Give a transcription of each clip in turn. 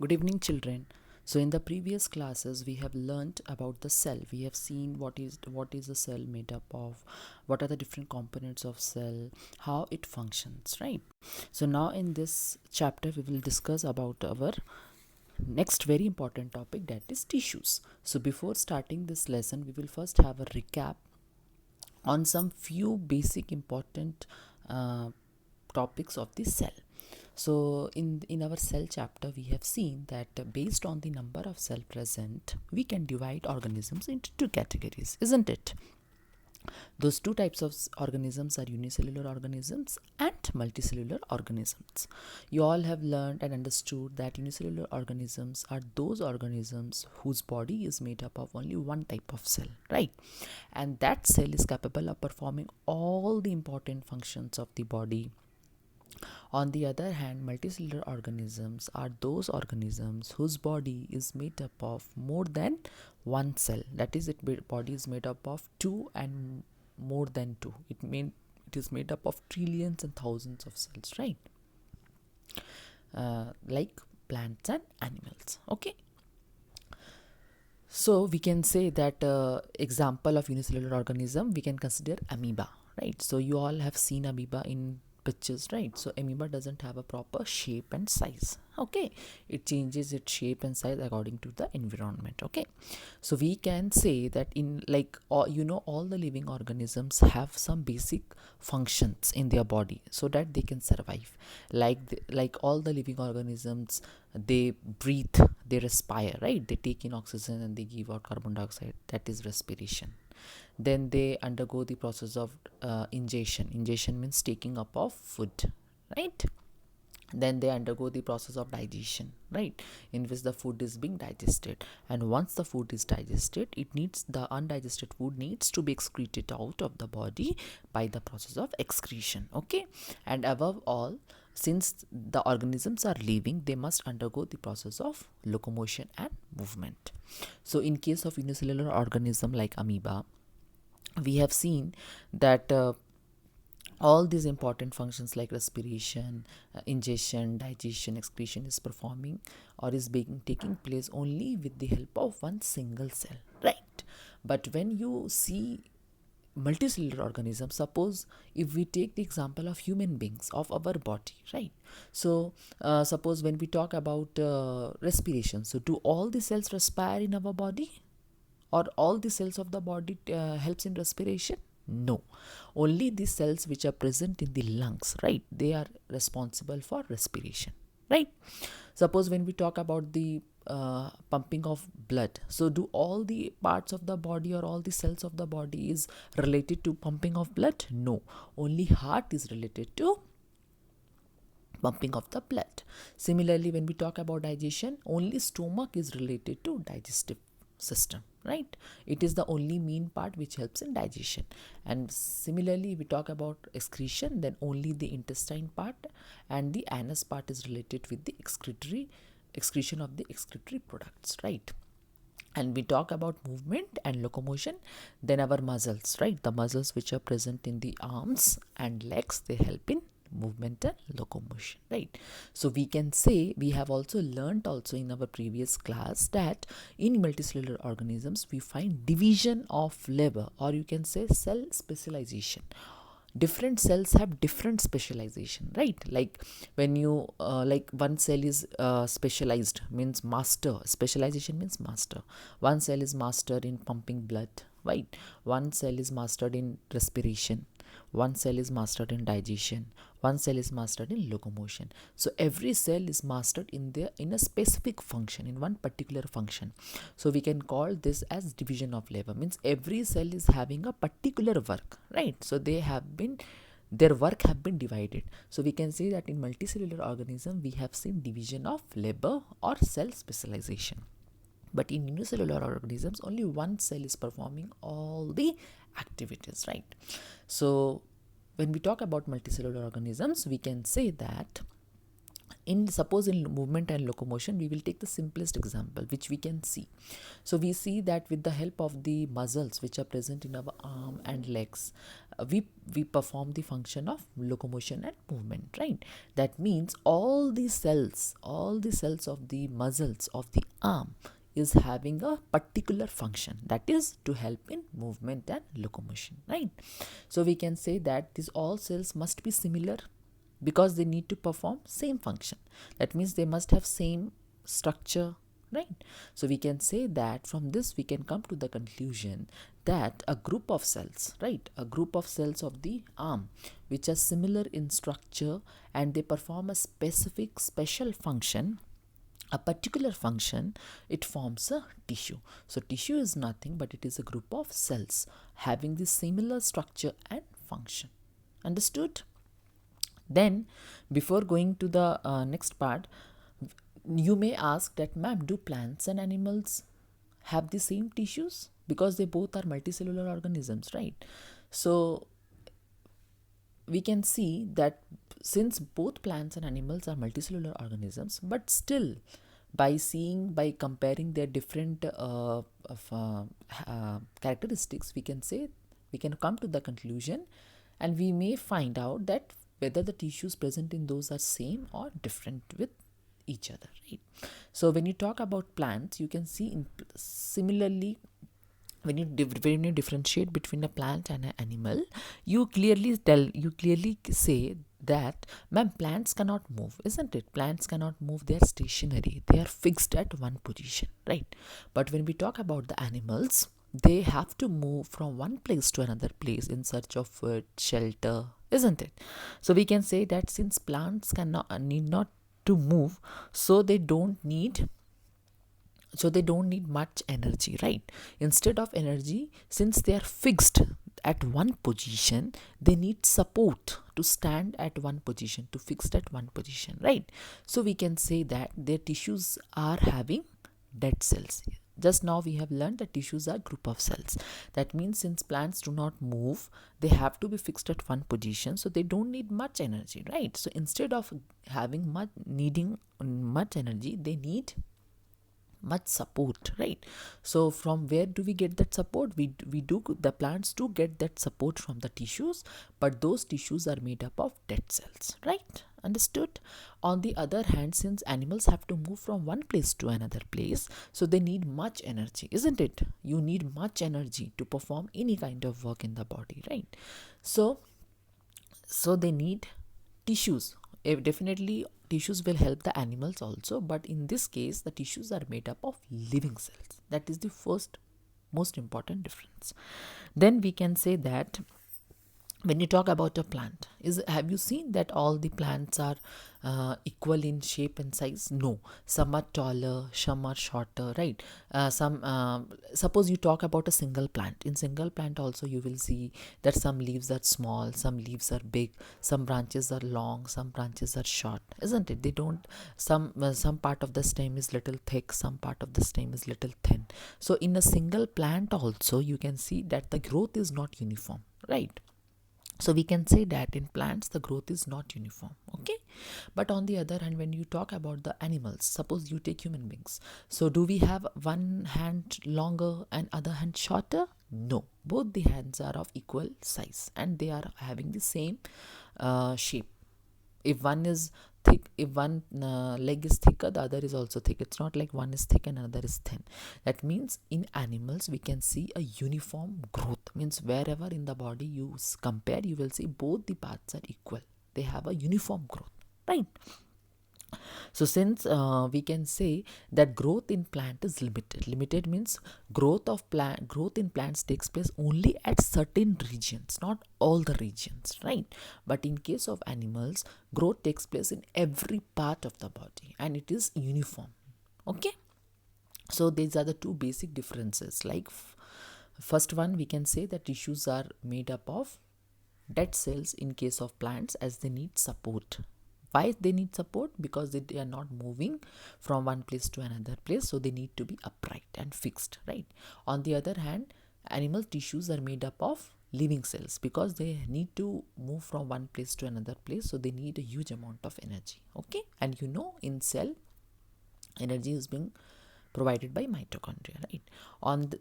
Good evening, children. So, in the previous classes, we have learnt about the cell. We have seen what is a cell made up of, what are the different components of cell, how it functions, right? So, now in this chapter, we will discuss about our next very important topic, that is tissues. So, before starting this lesson, we will first have a recap on some few basic important uh, topics of the cell. So in our cell chapter, we have seen that based on the number of cell present, we can divide organisms into two categories, isn't it? Those two types of organisms are unicellular organisms and multicellular organisms. You all have learned and understood that unicellular organisms are those organisms whose body is made up of only one type of cell, right? And that cell is capable of performing all the important functions of the body. On the other hand, multicellular organisms are those organisms whose body is made up of more than one cell. That is, body is made up of two and more than two. It is made up of trillions and thousands of cells, right? Like plants and animals. Okay. So we can say that example of unicellular organism we can consider amoeba, right? So you all have seen amoeba in pictures, right? So amoeba doesn't have a proper shape and size. Okay, it changes its shape and size according to the environment. Okay, so we can say that in like all the living organisms have some basic functions in their body so that they can survive. Like all the living organisms, they breathe, they respire, right? They take in oxygen and they give out carbon dioxide. That is respiration. Then they undergo the process of ingestion means taking up of food, right? Then they undergo the process of digestion, right, in which the food is being digested. And once the food is digested, the undigested food needs to be excreted out of the body by the process of excretion. Okay, and above all, since the organisms are living, they must undergo the process of locomotion and movement. So in case of unicellular organism like amoeba, we have seen that all these important functions like respiration, ingestion, digestion, excretion is performing or is being taking place only with the help of one single cell, right? But when you see multicellular organisms, suppose if we take the example of human beings, of our body, right? So suppose when we talk about respiration, so do all the cells respire in our body, or all the cells of the body helps in respiration? No, only the cells which are present in the lungs, right, they are responsible for respiration, right? Suppose when we talk about the pumping of blood, so do all the parts of the body or all the cells of the body is related to pumping of blood? No, only heart is related to pumping of the blood. Similarly, when we talk about digestion, only stomach is related to digestive system, right? It is the only mean part which helps in digestion. And similarly, we talk about excretion, then only the intestine part and the anus part is related with the excretion of the excretory products, right? And we talk about movement and locomotion, then our muscles, right, the muscles which are present in the arms and legs, they help in movement and locomotion, right? So we can say, we have also learnt also in our previous class that in multicellular organisms we find division of labor, or you can say cell specialization. Different cells have different specialization, right? Like when you like one cell is specialized, means master, specialization means master. One cell is mastered in pumping blood, right? One cell is mastered in respiration, one cell is mastered in digestion, one cell is mastered in locomotion. So every cell is mastered in a specific function, in one particular function. So we can call this as division of labor, means every cell is having a particular work, right? So their work have been divided. So we can say that in multicellular organism we have seen division of labor or cell specialization. But in unicellular organisms, only one cell is performing all the activities, right? So when we talk about multicellular organisms, we can say that suppose in movement and locomotion, we will take the simplest example which we can see. So we see that with the help of the muscles which are present in our arm and legs, we perform the function of locomotion and movement, right? That means all the cells of the muscles of the arm is having a particular function, that is to help in movement and locomotion, right? So we can say that these all cells must be similar because they need to perform same function. That means they must have same structure, right? So we can say that from this we can come to the conclusion that a group of cells, right, a group of cells of the arm which are similar in structure and they perform a special function, a particular function, it forms a tissue. So tissue is nothing but it is a group of cells having the similar structure and function. Understood? Then before going to the next part, you may ask that, ma'am, do plants and animals have the same tissues? Because they both are multicellular organisms, right? So we can see that since both plants and animals are multicellular organisms, but still by comparing their different characteristics, we can come to the conclusion, and we may find out that whether the tissues present in those are same or different with each other, right? So when you talk about plants, you can see similarly, when you differentiate between a plant and an animal, you clearly say that, ma'am, plants cannot move, isn't it? Plants cannot move, they are stationary, they are fixed at one position, right? But when we talk about the animals, they have to move from one place to another place in search of food, shelter, isn't it? So we can say that since plants need not to move, so they don't need much energy, right? Instead of energy, since they are fixed at one position, they need support to stand at one position, to fixed at one position, right? So we can say that their tissues are having dead cells. Just now we have learned that tissues are group of cells. That means since plants do not move, they have to be fixed at one position, so they don't need much energy, right? So instead of needing much energy, they need much support, right? So from where do we get that support? The plants do get that support from the tissues, but those tissues are made up of dead cells, right? Understood? On the other hand, since animals have to move from one place to another place, so they need much energy, isn't it? You need much energy to perform any kind of work in the body, right? So they need tissues. Definitely tissues will help the animals also, but in this case the tissues are made up of living cells. That is the first most important difference. Then we can say that when you talk about a plant, have you seen that all the plants are equal in shape and size? No, some are taller, some are shorter, right? Suppose you talk about a single plant. In single plant also you will see that some leaves are small, some leaves are big, some branches are long, some branches are short, isn't it? They don't, some part of the stem is little thick, some part of the stem is little thin. So in a single plant also you can see that the growth is not uniform, right? So we can say that in plants the growth is not uniform, okay? But on the other hand, when you talk about the animals, suppose you take human beings, so do we have one hand longer and other hand shorter? No, both the hands are of equal size and they are having the same shape. If one is thick, if one leg is thicker, the other is also thick. It's not like one is thick and another is thin. That means in animals we can see a uniform growth. Means wherever in the body you compare, you will see both the parts are equal. They have a uniform growth, right? So since we can say that growth in plant is limited means growth in plants takes place only at certain regions, not all the regions, right? But in case of animals, growth takes place in every part of the body and it is uniform, okay? So these are the two basic differences. Like first one, we can say that tissues are made up of dead cells in case of plants, as they need support. Why they need support? Because they are not moving from one place to another place, so they need to be upright and fixed, right? On the other hand, animal tissues are made up of living cells because they need to move from one place to another place, so they need a huge amount of energy, okay? And in cell, energy is being provided by mitochondria, right?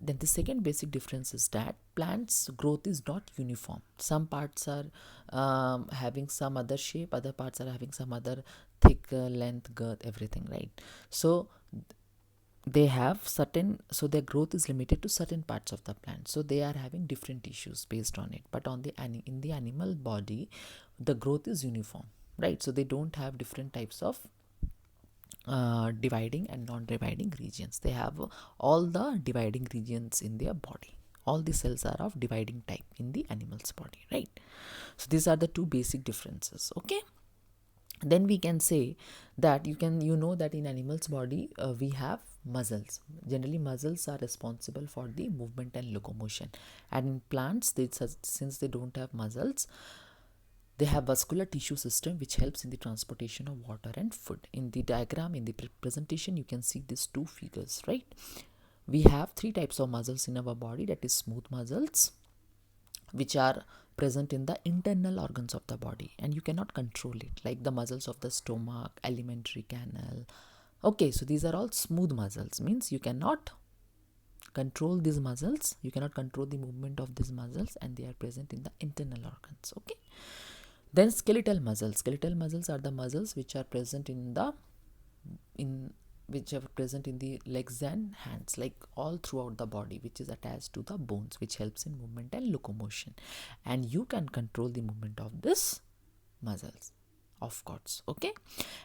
Then the second basic difference is that plants growth is not uniform. Some parts are having some other shape, other parts are having some other thick length, girth, everything, right? So they have certain, so their growth is limited to certain parts of the plant, so they are having different tissues based on it. But on the in the animal body, the growth is uniform, right? So they don't have different types of dividing and non-dividing regions. They have all the dividing regions in their body. All the cells are of dividing type in the animal's body, right? So these are the two basic differences. Okay, then we can say that you know that in animals body we have muscles. Generally muscles are responsible for the movement and locomotion, and in plants since they don't have muscles, they have vascular tissue system which helps in the transportation of water and food. In the diagram, in the presentation, you can see these two figures, right? We have three types of muscles in our body, that is smooth muscles, which are present in the internal organs of the body and you cannot control it, like the muscles of the stomach, alimentary canal. Okay, so these are all smooth muscles, means you cannot control these muscles, you cannot control the movement of these muscles, and they are present in the internal organs. Okay, then skeletal muscles. Skeletal muscles are the muscles which are present in the legs and hands, like all throughout the body, which is attached to the bones, which helps in movement and locomotion, and you can control the movement of this muscles, of course. Okay,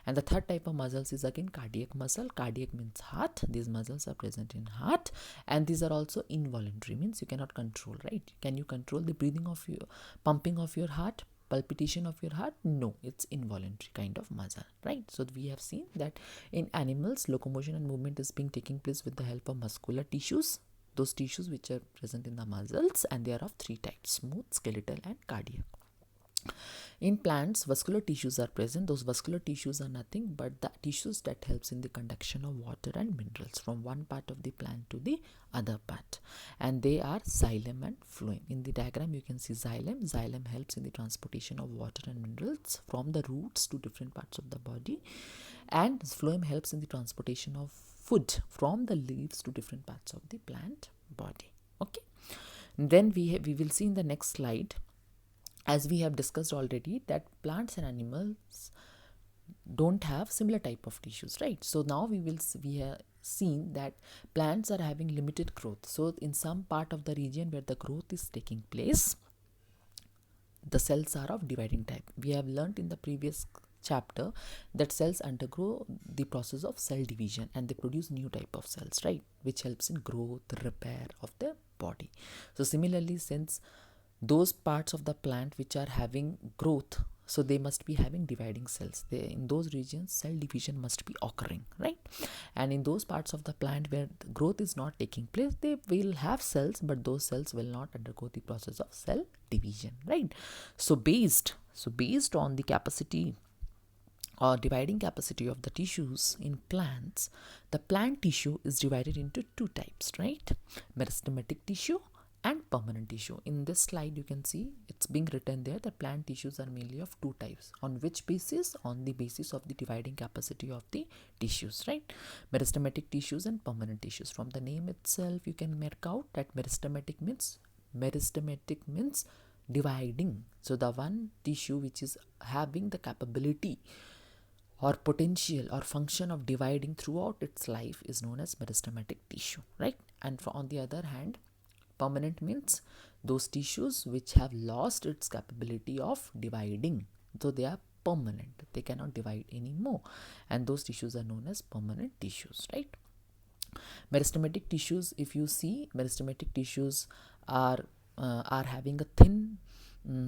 and the third type of muscles is again cardiac muscle. Cardiac means heart. These muscles are present in heart, and these are also involuntary, means you cannot control, right? Can you control the breathing of your pumping of your heart, palpitation of your heart? No, it's involuntary kind of muscle, right? So we have seen that in animals, locomotion and movement is being taking place with the help of muscular tissues, those tissues which are present in the muscles, and they are of three types: smooth, skeletal, and cardiac. In plants, vascular tissues are present. Those vascular tissues are nothing but the tissues that helps in the conduction of water and minerals from one part of the plant to the other part, and they are xylem and phloem. In the diagram you can see xylem. Xylem helps in the transportation of water and minerals from the roots to different parts of the body, and phloem helps in the transportation of food from the leaves to different parts of the plant body. Okay, then we will see in the next slide, as we have discussed already, that plants and animals don't have similar type of tissues, right? So now we have seen that plants are having limited growth. So in some part of the region where the growth is taking place, the cells are of dividing type. We have learnt in the previous chapter that cells undergo the process of cell division and they produce new type of cells, right, which helps in growth, repair of the body. So similarly, since those parts of the plant which are having growth, so they must be having dividing cells. In those regions, cell division must be occurring, right? And in those parts of the plant where the growth is not taking place, they will have cells, but those cells will not undergo the process of cell division, right? So based on the capacity or dividing capacity of the tissues in plants, the plant tissue is divided into two types, right? Meristematic tissue and permanent tissue. In this slide you can see it's being written there that plant tissues are mainly of two types. On which basis? On the basis of the dividing capacity of the tissues, right? Meristematic tissues and permanent tissues. From the name itself you can make out that meristematic means dividing. So the one tissue which is having the capability or potential or function of dividing throughout its life is known as meristematic tissue, right? And on the other hand, permanent means those tissues which have lost its capability of dividing. So they are permanent, they cannot divide anymore, and those tissues are known as permanent tissues, right? Meristematic tissues, if you see, meristematic tissues are having a thin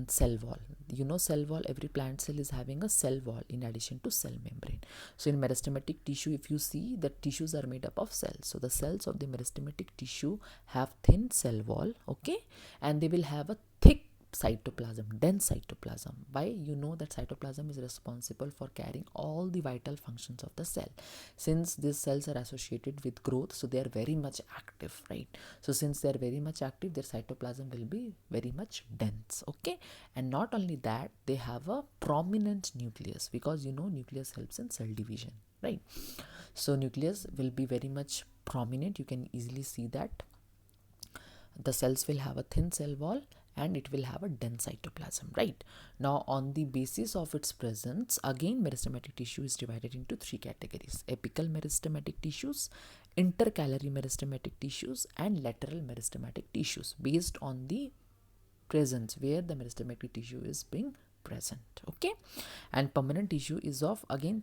cell wall. You know, cell wall, every plant cell is having a cell wall in addition to cell membrane. So in meristematic tissue, if you see, the tissues are made up of cells. So the cells of the meristematic tissue have thin cell wall, okay, and they will have a thick cytoplasm, dense cytoplasm. Why? You know that cytoplasm is responsible for carrying all the vital functions of the cell. Since these cells are associated with growth, so they are very much active, right? So since they are very much active, their cytoplasm will be very much dense, okay? And not only that, they have a prominent nucleus, because you know nucleus helps in cell division, right? So nucleus will be very much prominent. You can easily see that the cells will have a thin cell wall and it will have a dense cytoplasm, right? Now on the basis of its presence, again meristematic tissue is divided into three categories: apical meristematic tissues, intercalary meristematic tissues, and lateral meristematic tissues, based on the presence where the meristematic tissue is being present. Okay, and permanent tissue is of again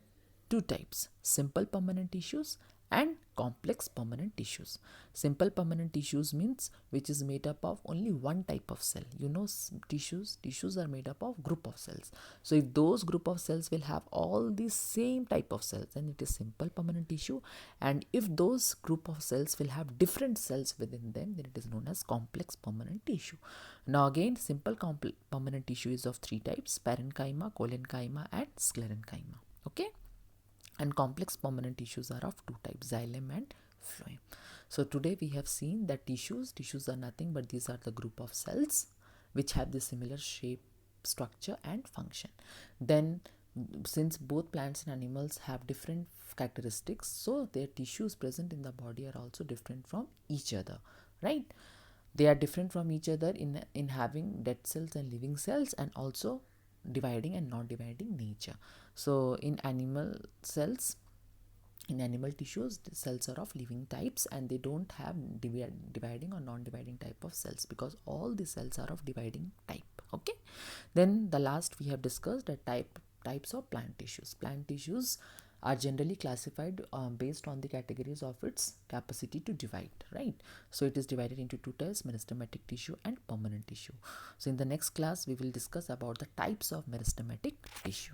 two types: simple permanent tissues and complex permanent tissues. Simple permanent tissues means which is made up of only one type of cell. You know, tissues are made up of group of cells. So if those group of cells will have all the same type of cells, then it is simple permanent tissue. And if those group of cells will have different cells within them, then it is known as complex permanent tissue. Now again, simple permanent tissue is of three types: parenchyma, collenchyma, and sclerenchyma. Okay, and complex permanent tissues are of two types: xylem and phloem. So today we have seen that tissues are nothing but these are the group of cells which have the similar shape, structure, and function. Then since both plants and animals have different characteristics, so their tissues present in the body are also different from each other, right? They are different from each other in having dead cells and living cells, and also dividing and non dividing nature. So in animal cells, in animal tissues, the cells are of living types and they don't have dividing or non-dividing type of cells, because all the cells are of dividing type. Okay, then the last we have discussed the types of plant tissues. Plant tissues are generally classified based on the categories of its capacity to divide, right? So it is divided into two types: meristematic tissue and permanent tissue. So in the next class we will discuss about the types of meristematic tissue.